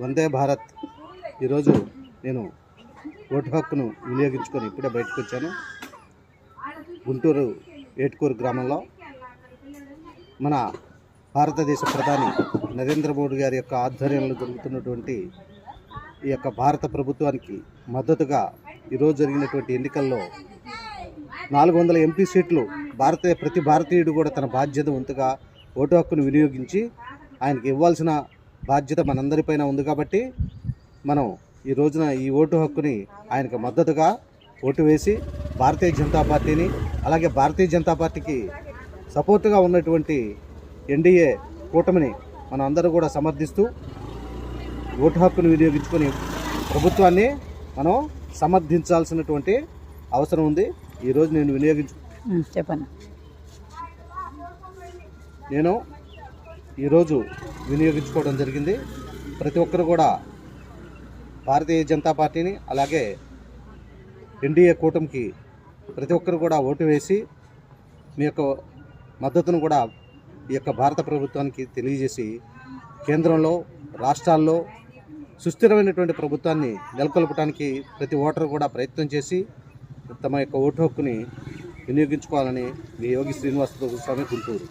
వందే భారత్. ఈరోజు నేను ఓటు హక్కును వినియోగించుకొని ఇప్పుడే బయటకు వచ్చాను. గుంటూరు ఏటుకూరు గ్రామంలో మన భారతదేశ ప్రధాని నరేంద్ర మోడీ గారి యొక్క ఆధ్వర్యంలో జరుగుతున్నటువంటి ఈ యొక్క భారత ప్రభుత్వానికి మద్దతుగా ఈరోజు జరిగినటువంటి ఎన్నికల్లో 400 ఎంపీ సీట్లు ప్రతి భారతీయుడు కూడా తన బాధ్యత వంతుగా ఓటు హక్కును వినియోగించి ఆయనకి ఇవ్వాల్సిన బాధ్యత మనందరిపైన ఉంది. కాబట్టి మనం ఈ రోజున ఈ ఓటు హక్కుని ఆయనకు మద్దతుగా ఓటు వేసి భారతీయ జనతా పార్టీని, అలాగే భారతీయ జనతా పార్టీకి సపోర్టుగా ఉన్నటువంటి ఎన్డీఏ కూటమిని మనం అందరూ కూడా సమర్థిస్తూ ఓటు హక్కును వినియోగించుకొని ప్రభుత్వాన్ని మనం సమర్థించాల్సినటువంటి అవసరం ఉంది. ఈరోజు నేను చెప్పండి. నేను ఈరోజు వినియోగించుకోవడం జరిగింది. ప్రతి ఒక్కరు కూడా భారతీయ జనతా పార్టీని, అలాగే ఎన్డీఏ కూటమికి ప్రతి ఒక్కరు కూడా ఓటు వేసి మీ యొక్క మద్దతును కూడా ఈ యొక్క భారత ప్రభుత్వానికి తెలియజేసి కేంద్రంలో, రాష్ట్రాల్లో సుస్థిరమైనటువంటి ప్రభుత్వాన్ని నెలకొల్పడానికి ప్రతి ఓటరు కూడా ప్రయత్నం చేసి తమ యొక్క ఓటు హక్కుని వినియోగించుకోవాలని మీ యోగి శ్రీనివాస స్వామి, గుంటూరు.